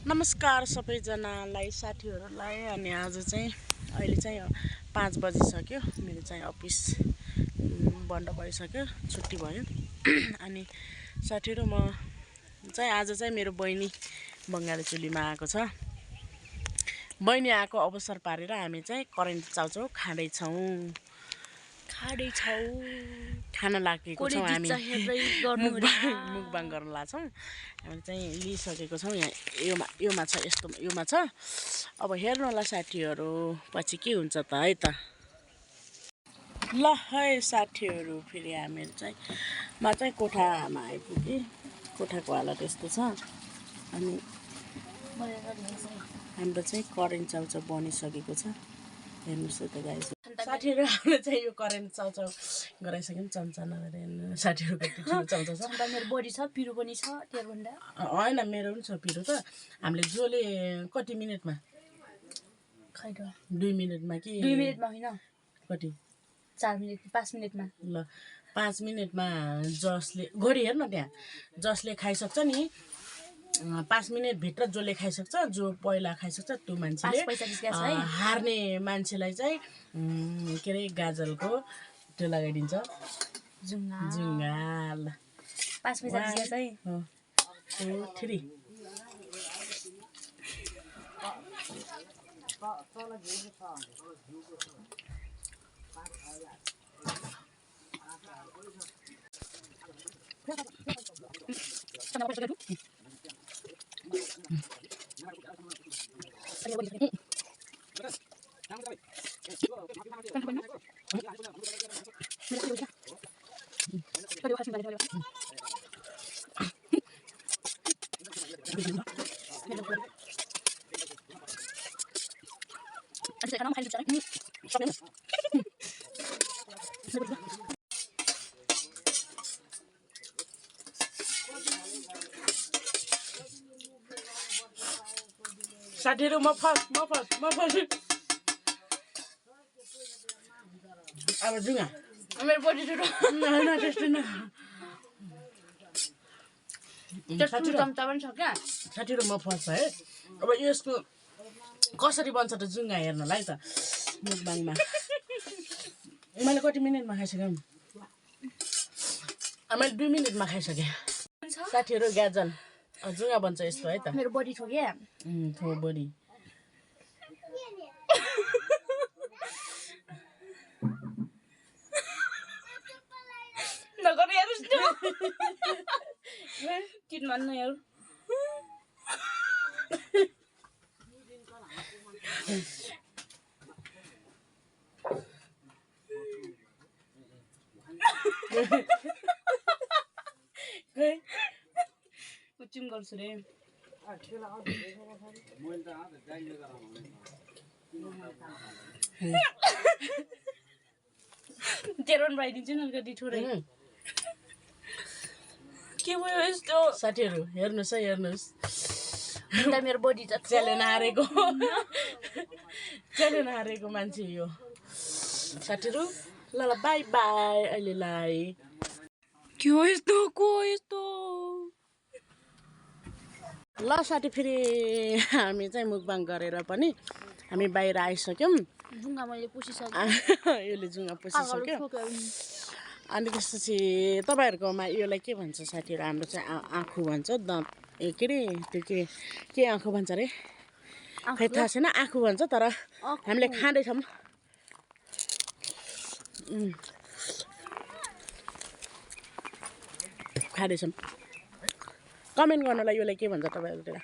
नमस्कार सबैजनालाई साथीहरूलाई। अनि आज चाहिँ अहिले चाहिँ 5 बजिसक्यो। मेरो चाहिँ अफिस बन्द भइसक्यो, छुट्टी भयो। अनि साथीहरू म चाहिँ आज चाहिँ मेरो बहिनी बङ्गाली चुलीमा आएको छ। बहिनी आएको अवसर पारेर हामी चाहिँ करेन्ट चाउचाउ खान लागेको छौँ। हामी मुखबाङ गर्न लाग्छौँ। हामी चाहिँ लिइसकेको छौँ। यहाँ यो माछा यस्तो यो माछा अब हेर्नु होला साथीहरू, पछि के हुन्छ त है त। ल है साथीहरू, फेरि हामीहरू चाहिँ कोठामा आइपुग्यो। कोठाको हालत यस्तो छ। अनि हाम्रो चाहिँ करेन्ट चाउचाउ बनिसकेको छ। हेर्नुहोस् त गाइस, साथीहरू हाम्रो चाहिँ यो करेन्ट चाउचाउ गराइसक्यौँ। चम्चा नगरेर हेर्नु साथीहरू, कति ठुलो चम्चा छ। मेरो बडी छ, पिरो पनि छ त्योभन्दा। होइन, मेरो पनि छ पिरो त। हामीले जसले कति मिनटमा, खै त 2 मिनटमा कि 2 मिनटमा होइन, कति 4 मिनट 5 मिनटमा। ल 5 मिनटमा जसले घडी हेर्न, त्यहाँ जसले खाइसक्छ नि 5 मिनटभित्र जसले खाइसक्छ, जो पहिला खाइसक्छ त्यो मान्छेले हार्ने मान्छेलाई चाहिँ के अरे गाजलको त्यो लगाइदिन्छ, जुङ्गा। ल 5 पैसा जिस्का चाहिँ 2 3 साथीहरू म फर्स्ट अब जुङ्गा। मेरो बडी ठुलो होइन त्यस्तो न। चम्चा पनि छ क्या साथीहरू, म फर्स्ट है। अब यसको कसरी बन्छ त जुङ्गा हेर्नलाई त मुखबाङमा। मैले कति मिनटमा खाइसकेँ? मैले 2 मिनटमा खाइसकेँ साथीहरू। गाजल जुङ्गा बन्छ यस्तो है त। मेरो बडी छ क्या, थो बडी। नगर यार चिट मान्न यार। कुचिङ गर्छु रे। तेरो पनि बनाइदिन्छु नि अलिकति थोरै। के भयो यस्तो? साथीहरू हेर्नुहोस् है, हेर्नुहोस्। अन्त मेरो बडी त च्यालेन्ज हारेको मान्छे यो साथीहरू। ल ल बाई बाई अहिलेलाई। के हो यस्तो? को यस्तो? ल साथी, फेरि हामी चाहिँ मुखबाङ गरेर पनि हामी बाहिर आइसक्यौँ। जुङ्गा मैले पुसिसकेँ। यसले जुङ्गा पुसिसक्यो। अनि त्यसपछि तपाईँहरूकोमा यसलाई के भन्छ साथीहरू? हाम्रो चाहिँ आँखु भन्छ। दाँत के अरे त्यो के आँखु भन्छ अरे, खै थाहा छैन। आँखु भन्छ, तर हामीले खाँदैछौँ। कमेन्ट गर्नुलाई यसलाई के भन्छ तपाईँहरूतिर।